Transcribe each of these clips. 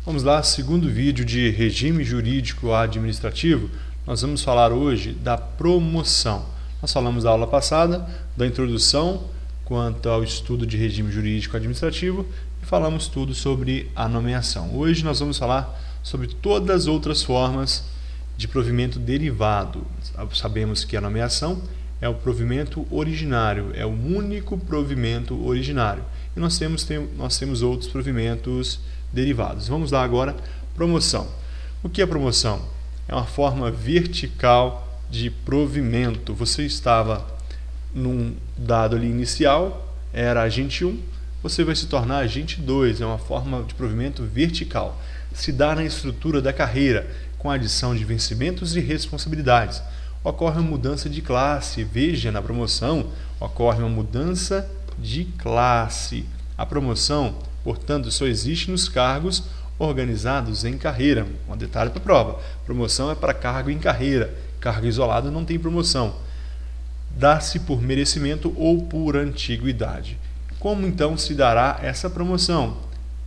Vamos lá, segundo vídeo de regime jurídico administrativo. Nós vamos falar hoje da promoção. Nós falamos na aula passada da introdução quanto ao estudo de regime jurídico administrativo e falamos tudo sobre a nomeação. Hoje nós vamos falar sobre todas as outras formas de provimento derivado. Sabemos que a nomeação é o provimento originário, é o único provimento originário. E nós temos outros provimentos derivados. Vamos lá agora, promoção. O que é promoção? É uma forma vertical de provimento. Você estava num dado ali inicial, era agente 1, você vai se tornar agente 2, é uma forma de provimento vertical. Se dá na estrutura da carreira, com a adição de vencimentos e responsabilidades. Ocorre uma mudança de classe, veja, na promoção, ocorre uma mudança de classe. A promoção, portanto, só existe nos cargos organizados em carreira. Um detalhe para a prova: promoção é para cargo em carreira, cargo isolado não tem promoção. Dá-se por merecimento ou por antiguidade. Como então se dará essa promoção?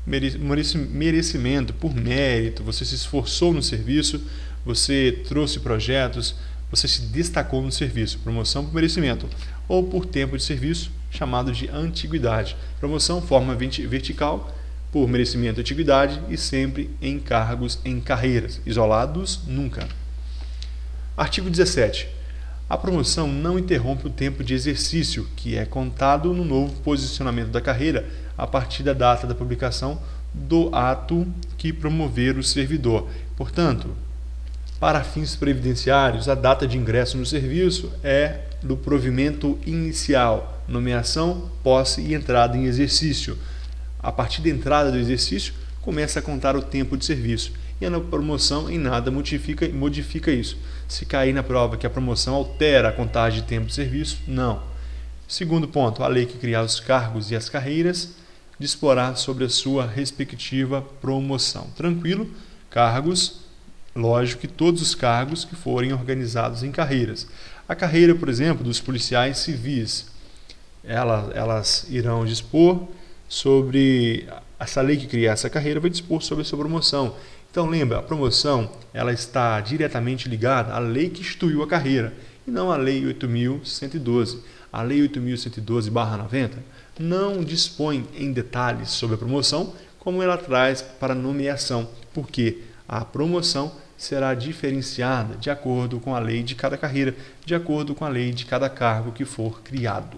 Merecimento, por mérito, você se esforçou no serviço, você trouxe projetos, você se destacou no serviço. Promoção por merecimento ou por tempo de serviço, chamado de antiguidade. Promoção, forma vertical, por merecimento e antiguidade e sempre em cargos em carreiras. Isolados, nunca. Artigo 17. A promoção não interrompe o tempo de exercício, que é contado no novo posicionamento da carreira a partir da data da publicação do ato que promover o servidor. Portanto, para fins previdenciários, a data de ingresso no serviço é do provimento inicial, nomeação, posse e entrada em exercício. A partir da entrada do exercício, começa a contar o tempo de serviço. E a promoção em nada modifica isso. Se cair na prova que a promoção altera a contagem de tempo de serviço, não. Segundo ponto, a lei que cria os cargos e as carreiras disporá sobre a sua respectiva promoção. Tranquilo? Cargos, lógico que todos os cargos que forem organizados em carreiras. A carreira, por exemplo, dos policiais civis, elas irão dispor sobre, essa lei que cria essa carreira vai dispor sobre a sua promoção. Então lembra, a promoção ela está diretamente ligada à lei que instituiu a carreira e não à lei 8.112. A lei 8.112/90 não dispõe em detalhes sobre a promoção como ela traz para a nomeação, porque a promoção será diferenciada de acordo com a lei de cada carreira, de acordo com a lei de cada cargo que for criado.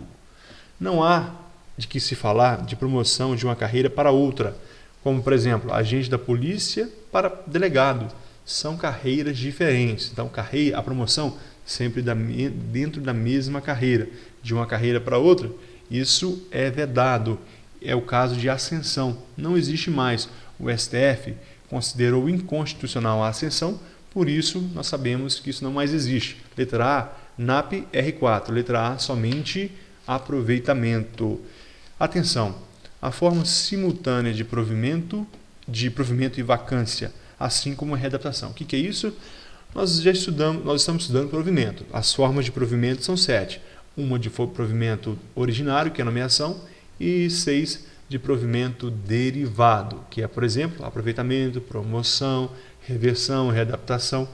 Não há de que se falar de promoção de uma carreira para outra, como, por exemplo, agente da polícia para delegado. São carreiras diferentes. Então, a promoção sempre dentro da mesma carreira, de uma carreira para outra, isso é vedado. É o caso de ascensão. Não existe mais. O STF considerou inconstitucional a ascensão, por isso nós sabemos que isso não mais existe. Letra A, NAP R4. Letra A, somente aproveitamento. Atenção, a forma simultânea de provimento e vacância, assim como a readaptação. O que é isso? Nós estamos estudando provimento. As formas de provimento são 7. Uma de provimento originário, que é a nomeação, e 6 de provimento derivado, que é, por exemplo, aproveitamento, promoção, reversão, readaptação.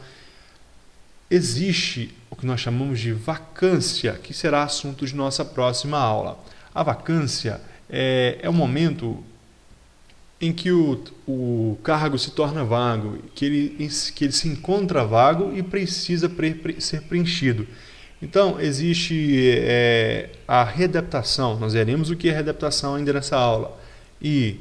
Existe o que nós chamamos de vacância, que será assunto de nossa próxima aula. A vacância é o momento em que o cargo se torna vago, que ele se encontra vago e precisa ser preenchido. Então, existe a readaptação. Nós veremos o que é readaptação ainda nessa aula. E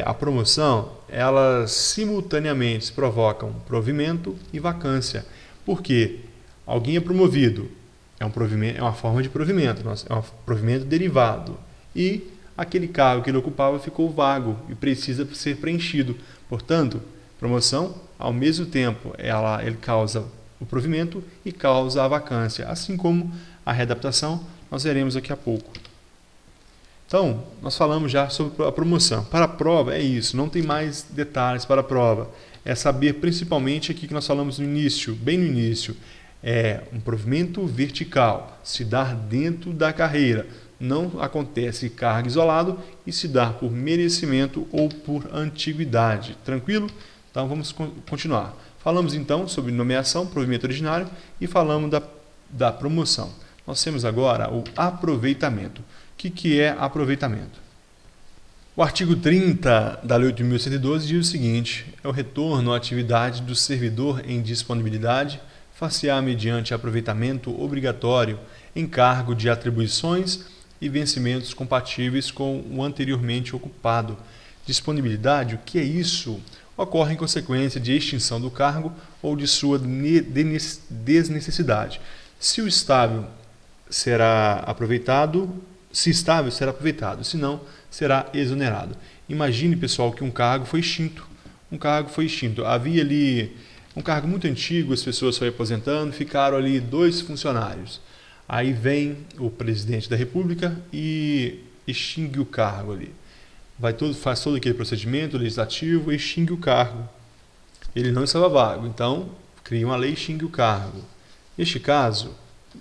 a promoção, elas simultaneamente provocam provimento e vacância. Por quê? Alguém é promovido, é uma forma de provimento, é um provimento derivado. E aquele cargo que ele ocupava ficou vago e precisa ser preenchido. Portanto, promoção, ao mesmo tempo, ele causa o provimento e causa a vacância, assim como a readaptação, nós veremos daqui a pouco. Então, nós falamos já sobre a promoção. Para a prova é isso, não tem mais detalhes para a prova. É saber principalmente aqui que nós falamos no início, bem no início, é um provimento vertical, se dar dentro da carreira. não acontece cargo isolado e se dá por merecimento ou por antiguidade. Tranquilo? Então vamos continuar. Falamos então sobre nomeação, provimento originário e falamos da promoção. Nós temos agora o aproveitamento. O que é aproveitamento? O artigo 30 da Lei 8.112 diz o seguinte: é o retorno à atividade do servidor em disponibilidade, far-se-á mediante aproveitamento obrigatório em cargo de atribuições e vencimentos compatíveis com o anteriormente ocupado. Disponibilidade, o que é isso? Ocorre em consequência de extinção do cargo ou de sua desnecessidade. Se estável será aproveitado, se não, será exonerado. Imagine, pessoal, que um cargo foi extinto. Havia ali um cargo muito antigo, as pessoas foram aposentando, ficaram ali 2 funcionários. Aí vem o presidente da República e extingue o cargo ali. Faz todo aquele procedimento legislativo e extingue o cargo. Ele não estava vago, então cria uma lei e extingue o cargo. Neste caso,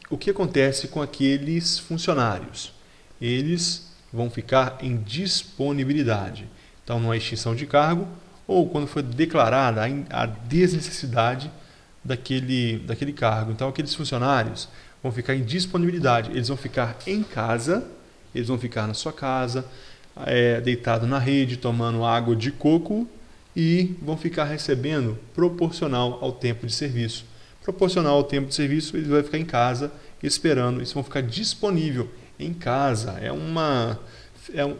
o que acontece com aqueles funcionários? Eles vão ficar em disponibilidade. Então, não há extinção de cargo ou quando for declarada a desnecessidade daquele cargo. Então, aqueles funcionários vão ficar em disponibilidade. Eles vão ficar em casa, eles vão ficar na sua casa, deitado na rede, tomando água de coco e vão ficar recebendo proporcional ao tempo de serviço. Proporcional ao tempo de serviço, eles vão ficar em casa esperando, eles vão ficar disponível em casa.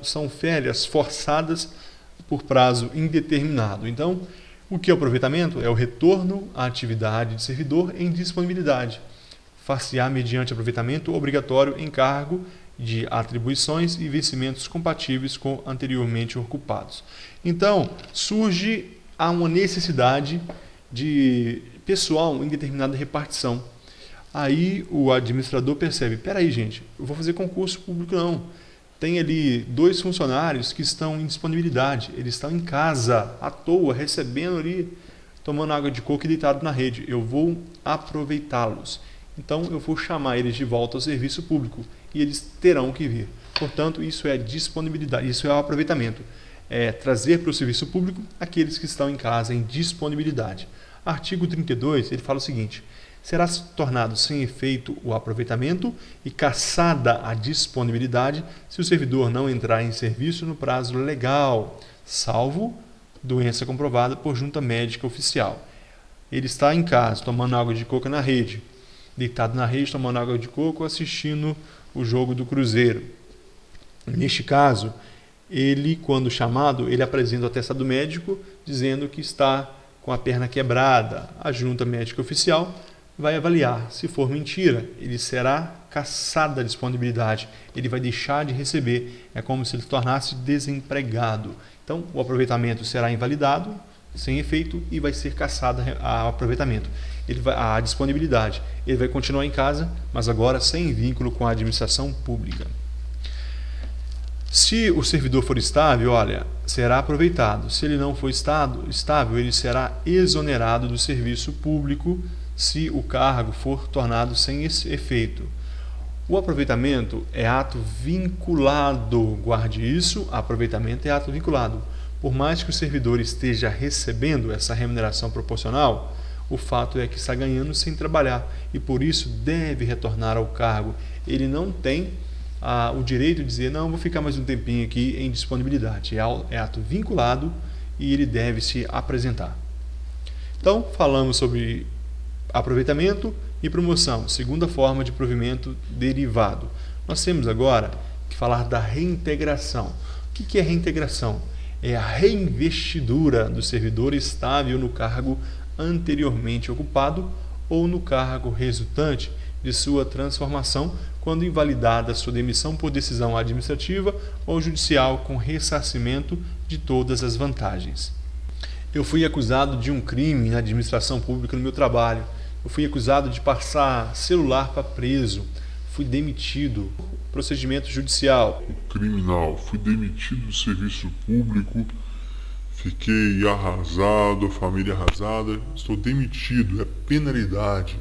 São férias forçadas por prazo indeterminado. Então, o que é o aproveitamento? É o retorno à atividade de servidor em disponibilidade. Far-se-á mediante aproveitamento obrigatório em cargo de atribuições e vencimentos compatíveis com anteriormente ocupados. Então, surge uma necessidade de pessoal em determinada repartição. Aí o administrador percebe, peraí gente, eu vou fazer concurso público não. Tem ali 2 funcionários que estão em disponibilidade, eles estão em casa, à toa, recebendo ali, tomando água de coco e deitado na rede. Eu vou aproveitá-los. Então eu vou chamar eles de volta ao serviço público e eles terão que vir. Portanto, isso é disponibilidade, isso é o aproveitamento. É trazer para o serviço público aqueles que estão em casa em disponibilidade. Artigo 32, ele fala o seguinte: será tornado sem efeito o aproveitamento e cassada a disponibilidade se o servidor não entrar em serviço no prazo legal, salvo doença comprovada por junta médica oficial. Ele está em casa, tomando água de coco na rede, deitado na rede, tomando água de coco, assistindo o jogo do Cruzeiro. Neste caso, ele, quando chamado, ele apresenta o atestado médico dizendo que está com a perna quebrada. A junta médica oficial vai avaliar. Se for mentira, ele será cassado da disponibilidade. Ele vai deixar de receber. É como se ele se tornasse desempregado. Então, o aproveitamento será invalidado, sem efeito, e vai ser cassado o aproveitamento. A disponibilidade. Ele vai continuar em casa, mas agora sem vínculo com a administração pública. Se o servidor for estável, será aproveitado. Se ele não for estável, ele será exonerado do serviço público se o cargo for tornado sem esse efeito. O aproveitamento é ato vinculado. Guarde isso, aproveitamento é ato vinculado. Por mais que o servidor esteja recebendo essa remuneração proporcional, o fato é que está ganhando sem trabalhar e por isso deve retornar ao cargo. Ele não tem o direito de dizer, não, vou ficar mais um tempinho aqui em disponibilidade. É ato vinculado e ele deve se apresentar. Então, falamos sobre aproveitamento e promoção, segunda forma de provimento derivado. Nós temos agora que falar da reintegração. O que é reintegração? É a reinvestidura do servidor estável no cargo anteriormente ocupado ou no cargo resultante de sua transformação, quando invalidada sua demissão por decisão administrativa ou judicial com ressarcimento de todas as vantagens. Eu fui acusado de um crime na administração pública no meu trabalho. Eu fui acusado de passar celular para preso. Fui demitido. Procedimento judicial. Criminal. Fui demitido do serviço público. Fiquei arrasado, a família arrasada. Estou demitido. É penalidade.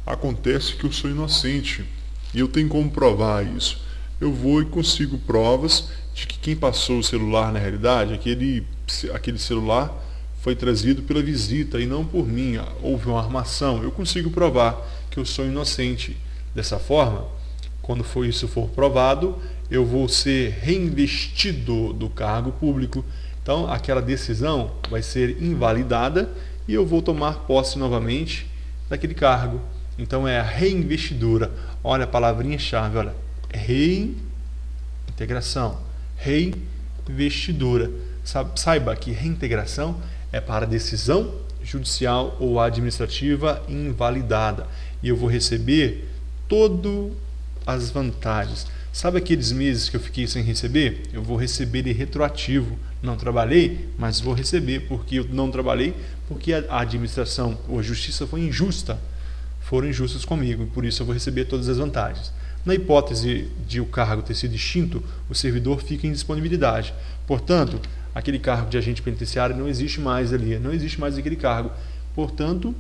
Acontece que eu sou inocente. E eu tenho como provar isso. eu vou e consigo provas de que quem passou o celular, na realidade, aquele celular foi trazido pela visita e não por mim. Houve uma armação. Eu consigo provar que eu sou inocente. Dessa forma, quando isso for provado, eu vou ser reinvestido do cargo público. Então, aquela decisão vai ser invalidada e eu vou tomar posse novamente daquele cargo. Então, é a reinvestidura. Olha a palavrinha-chave, olha. Reintegração. Reinvestidura. Saiba que reintegração é para decisão judicial ou administrativa invalidada. E eu vou receber todas as vantagens. Sabe aqueles meses que eu fiquei sem receber? Eu vou receber ele retroativo. Não trabalhei, mas vou receber, porque eu não trabalhei, porque a administração ou a justiça foi injusta. Foram injustos comigo, e por isso eu vou receber todas as vantagens. Na hipótese de o cargo ter sido extinto, o servidor fica em disponibilidade. Portanto, aquele cargo de agente penitenciário não existe mais ali, não existe mais aquele cargo. Portanto,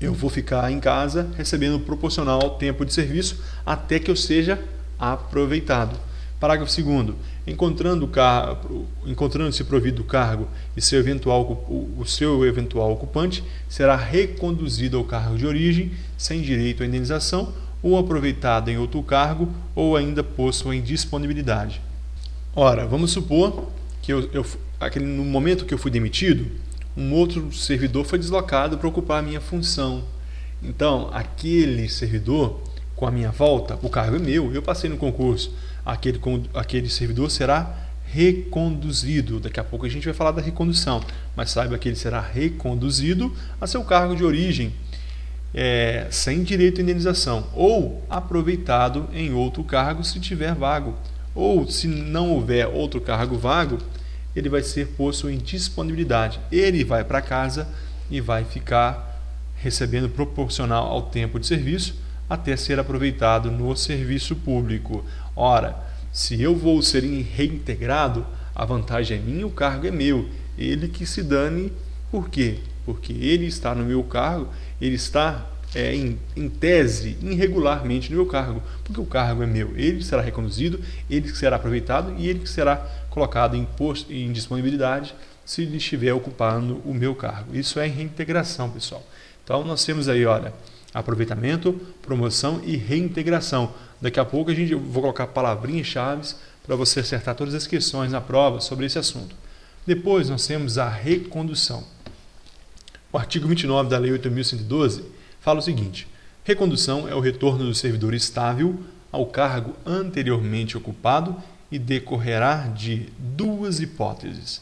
eu vou ficar em casa recebendo proporcional ao tempo de serviço até que eu seja aproveitado. Parágrafo 2º. Encontrando-se provido do cargo e o seu eventual ocupante será reconduzido ao cargo de origem sem direito à indenização ou aproveitado em outro cargo ou ainda posto em disponibilidade. Ora, vamos supor que no momento que eu fui demitido, um outro servidor foi deslocado para ocupar a minha função. Então, aquele servidor, com a minha volta, o cargo é meu, eu passei no concurso, aquele servidor será reconduzido. Daqui a pouco a gente vai falar da recondução, mas saiba que ele será reconduzido a seu cargo de origem, sem direito à indenização, ou aproveitado em outro cargo se tiver vago, ou se não houver outro cargo vago, ele vai ser posto em disponibilidade. Ele vai para casa e vai ficar recebendo proporcional ao tempo de serviço até ser aproveitado no serviço público. Ora, se eu vou ser reintegrado, a vantagem é minha, o cargo é meu. Ele que se dane. Por quê? Porque ele está no meu cargo, ele está em tese, irregularmente no meu cargo, porque o cargo é meu. Ele será reconduzido, ele que será aproveitado e ele que será colocado em disponibilidade se ele estiver ocupando o meu cargo. Isso é reintegração, pessoal. Então, nós temos aí, olha, aproveitamento, promoção e reintegração. Daqui a pouco eu vou colocar palavrinhas-chave para você acertar todas as questões na prova sobre esse assunto. Depois, nós temos a recondução. O artigo 29 da Lei 8.112 fala o seguinte: recondução é o retorno do servidor estável ao cargo anteriormente ocupado e decorrerá de duas hipóteses.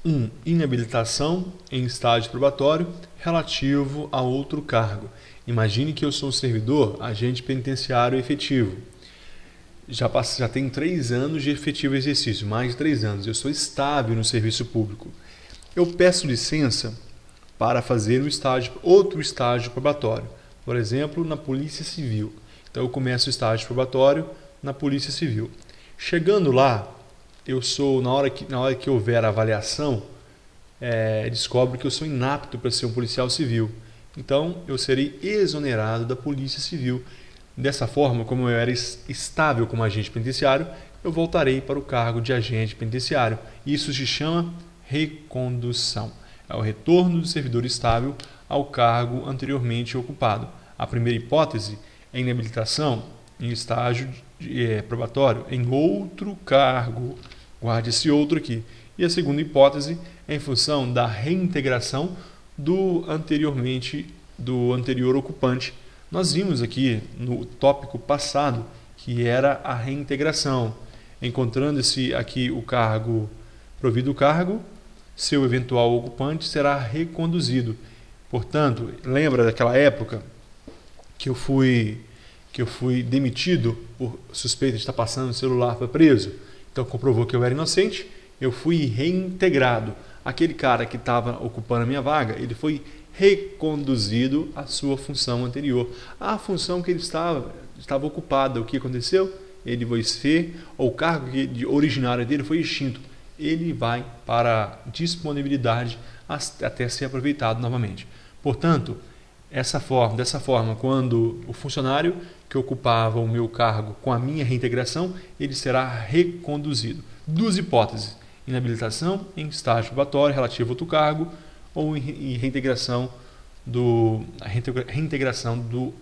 1. Inabilitação em estágio probatório relativo a outro cargo. Imagine que eu sou um servidor, agente penitenciário efetivo. Já tenho 3 anos de efetivo exercício, mais de 3 anos. Eu sou estável no serviço público. Eu peço licença para fazer outro estágio probatório. Por exemplo, na Polícia Civil. Então, eu começo o estágio probatório na Polícia Civil. Chegando lá, na hora que houver a avaliação, descobre que eu sou inapto para ser um policial civil. Então, eu serei exonerado da Polícia Civil. Dessa forma, como eu era estável como agente penitenciário, eu voltarei para o cargo de agente penitenciário. Isso se chama recondução. É o retorno do servidor estável ao cargo anteriormente ocupado. A primeira hipótese é inabilitação em estágio probatório em outro cargo. Guarde esse outro aqui. E a segunda hipótese é em função da reintegração do anterior ocupante. Nós vimos aqui no tópico passado que era a reintegração. Encontrando-se aqui o cargo, provido o cargo, seu eventual ocupante será reconduzido. Portanto, lembra daquela época que eu fui demitido por suspeita de estar passando o celular para preso? Então comprovou que eu era inocente, eu fui reintegrado. Aquele cara que estava ocupando a minha vaga, ele foi reconduzido à sua função anterior. A função que ele estava ocupada, o que aconteceu? Ele foi o cargo originário dele foi extinto. Ele vai para disponibilidade até ser aproveitado novamente. Portanto, dessa forma, quando o funcionário que ocupava o meu cargo com a minha reintegração, ele será reconduzido. Duas hipóteses: inabilitação em estágio probatório relativo a outro cargo ou em reintegração do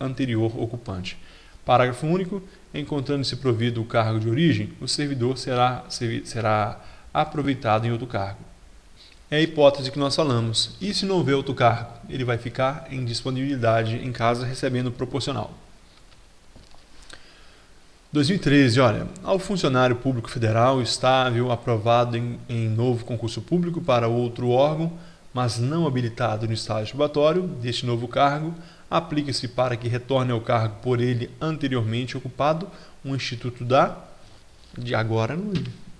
anterior ocupante. Parágrafo único. Encontrando-se provido o cargo de origem, o servidor será aproveitado em outro cargo. É a hipótese que nós falamos. E se não houver outro cargo? Ele vai ficar em disponibilidade em casa recebendo proporcional. 2013, ao funcionário público federal estável aprovado em novo concurso público para outro órgão, mas não habilitado no estágio probatório deste novo cargo, aplica-se para que retorne ao cargo por ele anteriormente ocupado um instituto de agora,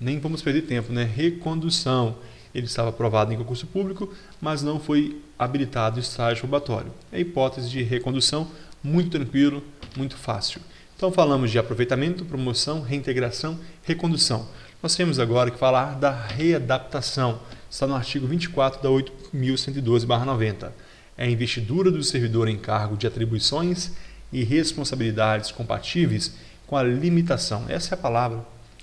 nem vamos perder tempo, recondução. Ele estava aprovado em concurso público, mas não foi habilitado no estágio probatório. É a hipótese de recondução, muito tranquilo, muito fácil. Então falamos de aproveitamento, promoção, reintegração, recondução. Nós temos agora que falar da readaptação. Está no artigo 24 da 8.112/90. É a investidura do servidor em cargo de atribuições e responsabilidades compatíveis com a limitação. Essa é a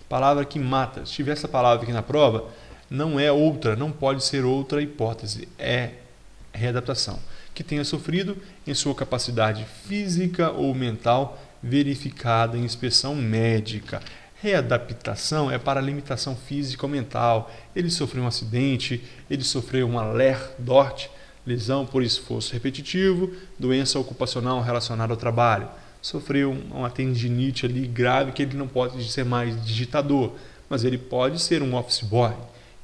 palavra que mata. Se tiver essa palavra aqui na prova, não pode ser outra hipótese. É readaptação. Que tenha sofrido em sua capacidade física ou mental verificada em inspeção médica. Readaptação é para limitação física ou mental. Ele sofreu um acidente, ele sofreu uma LER-DORT, lesão por esforço repetitivo, doença ocupacional relacionada ao trabalho. Sofreu uma tendinite ali grave que ele não pode ser mais digitador, mas ele pode ser um office boy.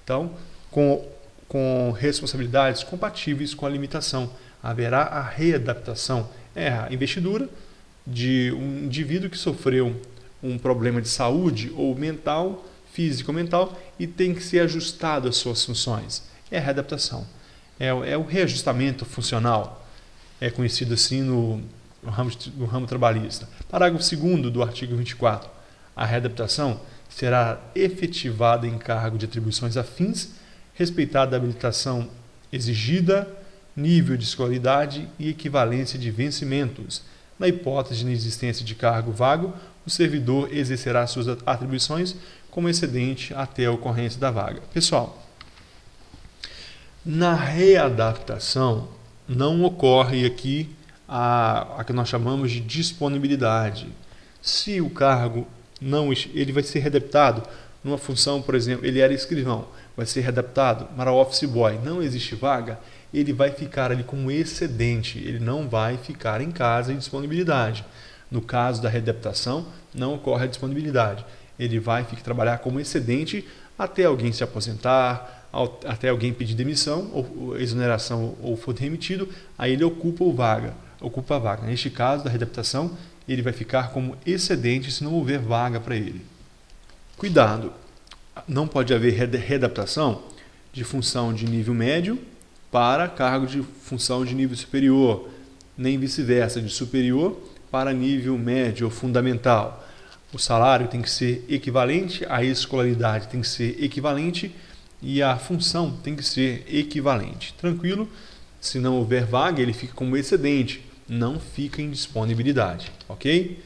Então, com responsabilidades compatíveis com a limitação, haverá a readaptação. É a investidura de um indivíduo que sofreu um problema de saúde ou mental, físico ou mental, e tem que ser ajustado às suas funções. É a readaptação. É o reajustamento funcional. É conhecido assim no ramo trabalhista. Parágrafo 2º do artigo 24. A readaptação será efetivada em cargo de atribuições afins, respeitada a habilitação exigida, nível de escolaridade e equivalência de vencimentos. Na hipótese de inexistência de cargo vago, o servidor exercerá suas atribuições como excedente até a ocorrência da vaga. Pessoal, na readaptação não ocorre aqui a que nós chamamos de disponibilidade. Se o cargo ele vai ser readaptado numa função, por exemplo, ele era escrivão, vai ser readaptado para office boy, não existe vaga, ele vai ficar ali como excedente, ele não vai ficar em casa em disponibilidade. No caso da readaptação, não ocorre a disponibilidade. Ele vai trabalhar como excedente até alguém se aposentar, até alguém pedir demissão ou exoneração ou for demitido, aí ele ocupa a vaga. Neste caso da readaptação, ele vai ficar como excedente se não houver vaga para ele. Cuidado, não pode haver readaptação de função de nível médio para cargo de função de nível superior, nem vice-versa, de superior para nível médio ou fundamental. O salário tem que ser equivalente, a escolaridade tem que ser equivalente e a função tem que ser equivalente. Tranquilo? Se não houver vaga, ele fica como excedente, não fica em disponibilidade, ok?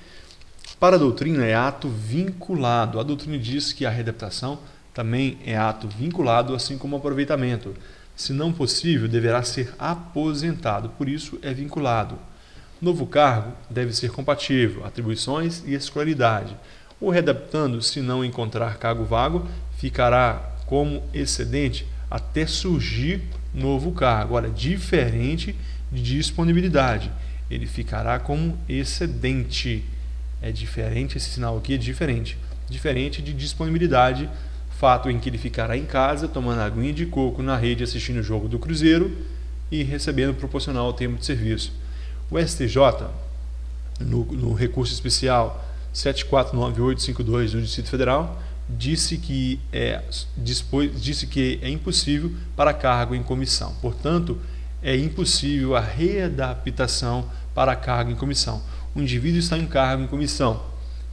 Para a doutrina é ato vinculado. A doutrina diz que a readaptação também é ato vinculado, assim como o aproveitamento. Se não possível, deverá ser aposentado, por isso é vinculado. Novo cargo deve ser compatível, atribuições e escolaridade. O readaptando, se não encontrar cargo vago, ficará como excedente até surgir novo cargo. Agora, diferente de disponibilidade, ele ficará como excedente. É diferente, esse sinal aqui é diferente. Diferente de disponibilidade, fato em que ele ficará em casa, tomando aguinha de coco na rede, assistindo o jogo do Cruzeiro e recebendo proporcional ao tempo de serviço. O STJ, no recurso especial 749852 do Distrito Federal, disse que é impossível para cargo em comissão. Portanto, é impossível a readaptação para cargo em comissão. O indivíduo está em cargo em comissão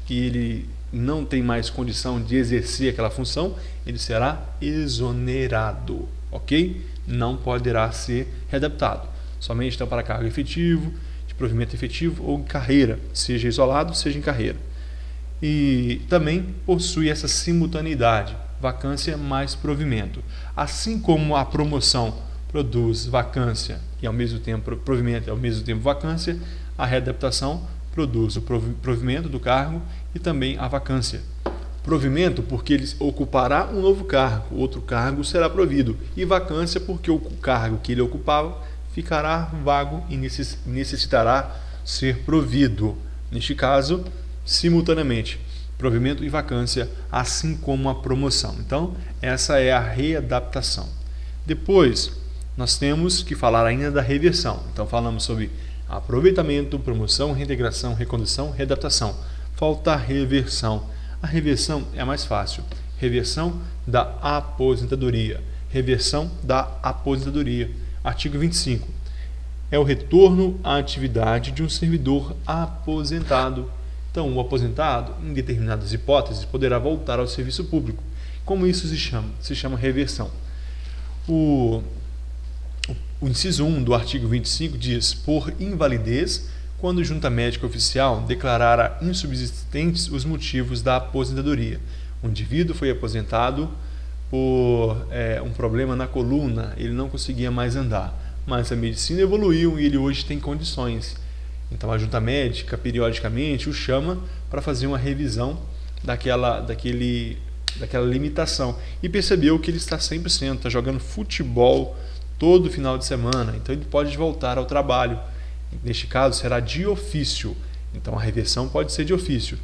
e ele não tem mais condição de exercer aquela função, ele será exonerado, ok? Não poderá ser readaptado. Somente então para cargo efetivo, de provimento efetivo ou em carreira, seja isolado, seja em carreira. E também possui essa simultaneidade, vacância mais provimento. Assim como a promoção produz vacância e ao mesmo tempo provimento e ao mesmo tempo vacância, a readaptação produz o provimento do cargo e também a vacância. Provimento porque ele ocupará um novo cargo, outro cargo será provido, e vacância porque o cargo que ele ocupava ficará vago e necessitará ser provido. Neste caso, simultaneamente, provimento e vacância, assim como a promoção. Então, essa é a readaptação. Depois, nós temos que falar ainda da reversão. Então, falamos sobre aproveitamento, promoção, reintegração, recondução, readaptação. Falta a reversão. A reversão é a mais fácil. Reversão da aposentadoria. Reversão da aposentadoria. Artigo 25. É o retorno à atividade de um servidor aposentado. Então, o aposentado, em determinadas hipóteses, poderá voltar ao serviço público. Como isso se chama? Se chama reversão. O inciso 1 do artigo 25 diz: por invalidez, quando junta médica oficial declarara insubsistentes os motivos da aposentadoria. O indivíduo foi aposentado por um problema na coluna, ele não conseguia mais andar, mas a medicina evoluiu e ele hoje tem condições. Então a junta médica periodicamente o chama para fazer uma revisão daquela limitação e percebeu que ele está 100%, está jogando futebol todo final de semana, então ele pode voltar ao trabalho. Neste caso será de ofício, então a reversão pode ser de ofício.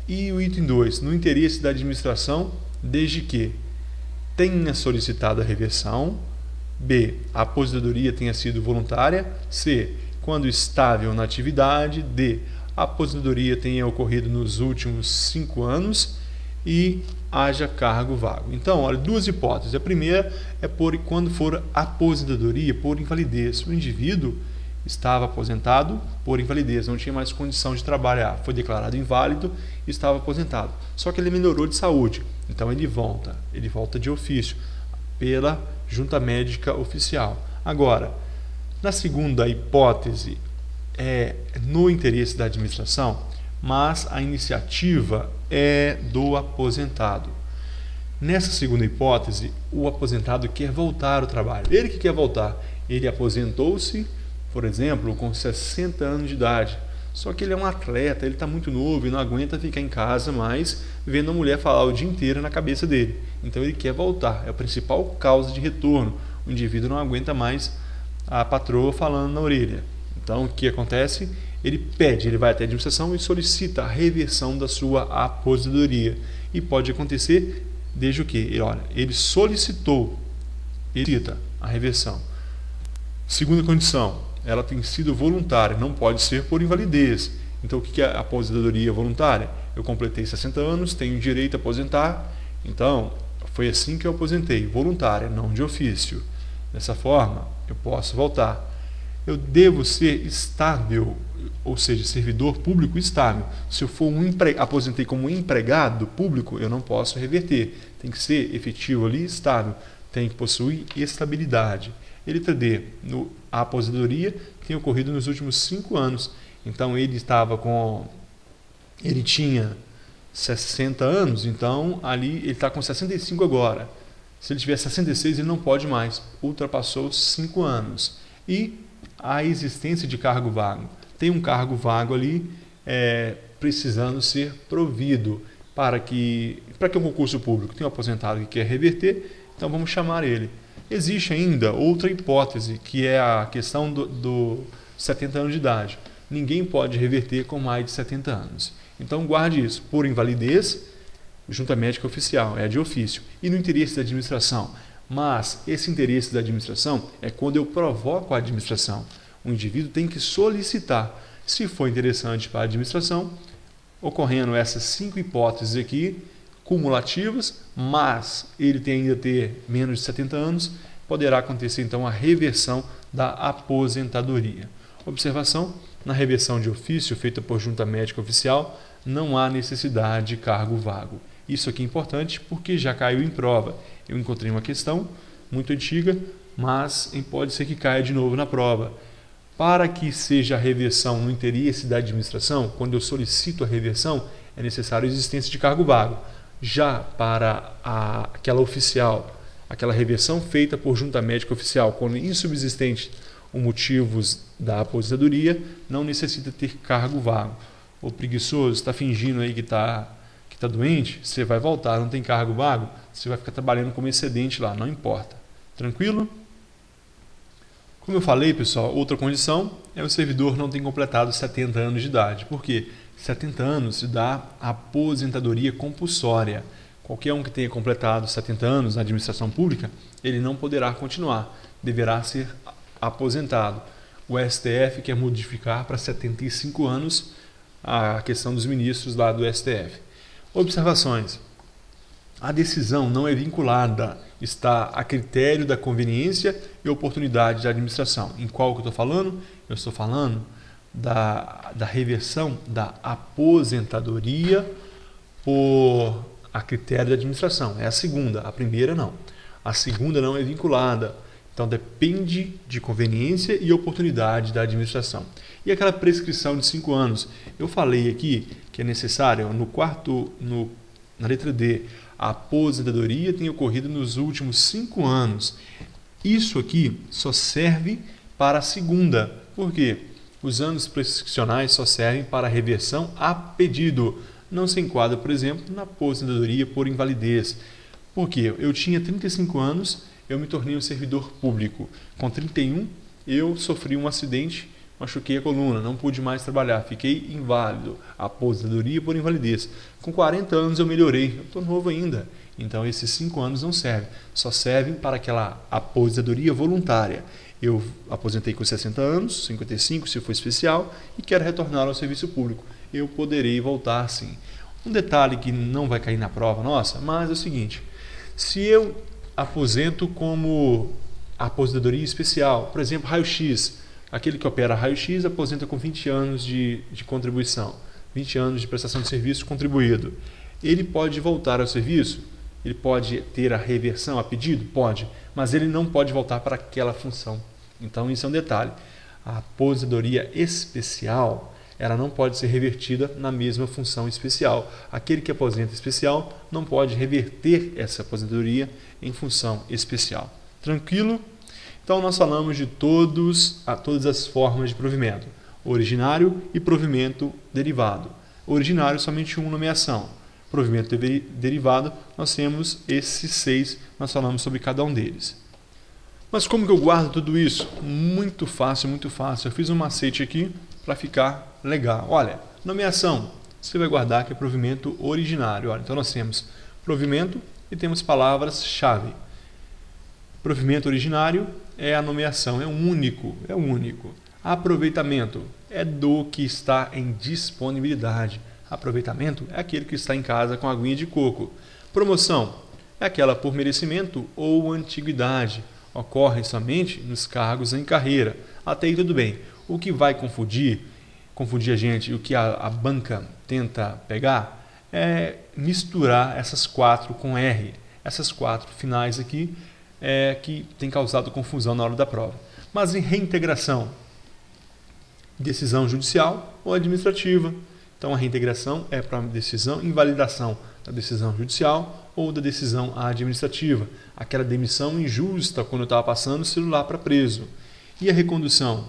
E o item 2, no interesse da administração, desde que tenha solicitado a reversão, B, a aposentadoria tenha sido voluntária, C, quando estável na atividade, D, a aposentadoria tenha ocorrido nos últimos 5 anos e haja cargo vago. Então, olha, duas hipóteses. A primeira é quando for aposentadoria por invalidez. O indivíduo estava aposentado por invalidez, não tinha mais condição de trabalhar, foi declarado inválido e estava aposentado. Só que ele melhorou de saúde, então ele volta de ofício pela junta médica oficial. Agora, na segunda hipótese, é no interesse da administração, mas a iniciativa é do aposentado. Nessa segunda hipótese, o aposentado quer voltar ao trabalho. Ele que quer voltar, ele aposentou-se, por exemplo, com 60 anos de idade. Só que ele é um atleta, ele está muito novo e não aguenta ficar em casa mais vendo a mulher falar o dia inteiro na cabeça dele. Então ele quer voltar, é a principal causa de retorno. O indivíduo não aguenta mais a patroa falando na orelha. Então o que acontece? Ele vai até a administração e solicita a reversão da sua aposentadoria. E pode acontecer desde o que? Ele solicitou, ele cita a reversão. Segunda condição, ela tem sido voluntária, não pode ser por invalidez. Então o que é a aposentadoria voluntária? Eu completei 60 anos, tenho direito a aposentar, então foi assim que eu aposentei, voluntária, não de ofício. Dessa forma, eu posso voltar. Eu devo ser estável, ou seja, servidor público estável. Se eu for aposentei como empregado público, eu não posso reverter. Tem que ser efetivo ali, estável. Tem que possuir estabilidade. Letra D, a aposentadoria tem ocorrido nos últimos 5 anos. Então ele tinha 60 anos, então ali ele está com 65 agora. Se ele tiver 66, ele não pode mais. Ultrapassou 5 anos. E a existência de cargo vago. Tem um cargo vago ali precisando ser provido para que um concurso público tenha um aposentado que quer reverter, então vamos chamar ele. Existe ainda outra hipótese, que é a questão do 70 anos de idade. Ninguém pode reverter com mais de 70 anos. Então guarde isso. Por invalidez, junta médica oficial, é de ofício. E no interesse da administração. Mas esse interesse da administração é quando eu provoco a administração. O indivíduo tem que solicitar. Se for interessante para a administração, ocorrendo essas 5 hipóteses aqui, cumulativas, mas ele tem ainda ter menos de 70 anos, poderá acontecer então a reversão da aposentadoria. Observação: na reversão de ofício feita por junta médica oficial, não há necessidade de cargo vago. Isso aqui é importante porque já caiu em prova. Eu encontrei uma questão muito antiga, mas pode ser que caia de novo na prova. Para que seja a reversão no interesse da administração, quando eu solicito a reversão, é necessário a existência de cargo vago. Já para aquela oficial, aquela reversão feita por junta médica oficial, quando insubsistente os motivos da aposentadoria, não necessita ter cargo vago. O preguiçoso está fingindo aí que está doente, você vai voltar, não tem cargo vago, você vai ficar trabalhando como excedente lá, não importa. Tranquilo? Como eu falei, pessoal, outra condição é o servidor não ter completado 70 anos de idade. Por quê? 70 anos se dá aposentadoria compulsória. Qualquer um que tenha completado 70 anos na administração pública, ele não poderá continuar, deverá ser aposentado. O STF quer modificar para 75 anos a questão dos ministros lá do STF. Observações. A decisão não é vinculada, está a critério da conveniência e oportunidade da administração. Em qual que eu estou falando? Eu estou falando da reversão da aposentadoria por a critério da administração. É a segunda, a primeira não. A segunda não é vinculada. Então depende de conveniência e oportunidade da administração. E aquela prescrição de 5 anos? Eu falei aqui que é necessário, na letra D, a aposentadoria tem ocorrido nos últimos 5 anos. Isso aqui só serve para a segunda. Por quê? Os anos prescricionais só servem para a reversão a pedido. Não se enquadra, por exemplo, na aposentadoria por invalidez. Por quê? Eu tinha 35 anos, eu me tornei um servidor público. Com 31, eu sofri um acidente, machuquei a coluna, não pude mais trabalhar, fiquei inválido. Aposentadoria por invalidez. Com 40 anos eu melhorei, eu estou novo ainda. Então esses 5 anos não servem, só servem para aquela aposentadoria voluntária. Eu aposentei com 60 anos, 55 se for especial, e quero retornar ao serviço público. Eu poderei voltar sim. Um detalhe que não vai cair na prova nossa, mas é o seguinte: se eu aposento como aposentadoria especial, por exemplo, raio-x, aquele que opera raio-x aposenta com 20 anos de contribuição, 20 anos de prestação de serviço contribuído. Ele pode voltar ao serviço? Ele pode ter a reversão a pedido? Pode, mas ele não pode voltar para aquela função. Então isso é um detalhe. A aposentadoria especial, ela não pode ser revertida na mesma função especial. Aquele que aposenta especial não pode reverter essa aposentadoria em função especial. Tranquilo? Então nós falamos de todas as formas de provimento: originário e provimento derivado. Originário, somente uma nomeação. Provimento derivado, nós temos esses 6, nós falamos sobre cada um deles. Mas como que eu guardo tudo isso? Muito fácil, muito fácil. Eu fiz um macete aqui para ficar legal. Olha, nomeação, você vai guardar que é provimento originário. Olha, então nós temos provimento e temos palavras-chave. Provimento originário é a nomeação, é único. Aproveitamento é do que está em disponibilidade. Aproveitamento é aquele que está em casa com a aguinha de coco. Promoção é aquela por merecimento ou antiguidade. Ocorre somente nos cargos em carreira. Até aí tudo bem. O que vai confundir a gente, o que a banca tenta pegar, é misturar essas 4 com R. Essas 4 finais aqui que tem causado confusão na hora da prova. Mas em reintegração, decisão judicial ou administrativa. Então a reintegração é para decisão, invalidação da decisão judicial ou da decisão administrativa. Aquela demissão injusta quando eu estava passando o celular para preso. E a recondução?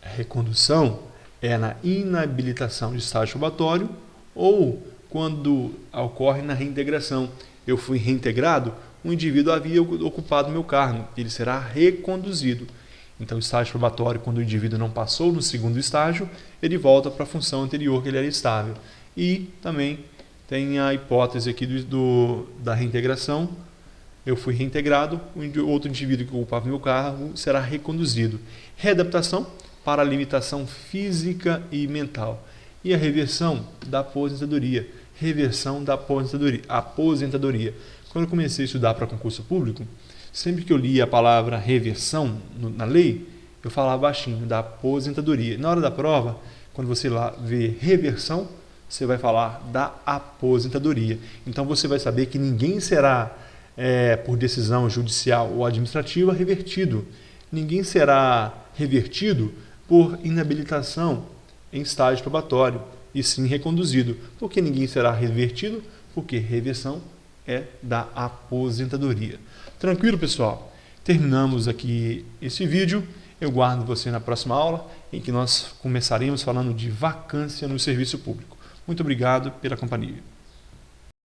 A recondução é na inabilitação de estágio probatório ou quando ocorre na reintegração. Eu fui reintegrado, o indivíduo havia ocupado meu cargo, ele será reconduzido. Então, o estágio probatório, quando o indivíduo não passou no segundo estágio, ele volta para a função anterior que ele era estável. E também tem a hipótese aqui da reintegração. Eu fui reintegrado, o outro indivíduo que ocupava meu cargo será reconduzido. Readaptação para limitação física e mental. E a reversão da aposentadoria. Aposentadoria. Quando eu comecei a estudar para concurso público, sempre que eu lia a palavra reversão na lei, eu falava baixinho, da aposentadoria. Na hora da prova, quando você lá vê reversão, você vai falar da aposentadoria. Então você vai saber que ninguém será, por decisão judicial ou administrativa, revertido. Ninguém será revertido por inabilitação em estágio probatório, e sim reconduzido. Por que ninguém será revertido? Porque reversão é da aposentadoria. Tranquilo, pessoal? Terminamos aqui esse vídeo. Eu guardo você na próxima aula, em que nós começaremos falando de vacância no serviço público. Muito obrigado pela companhia.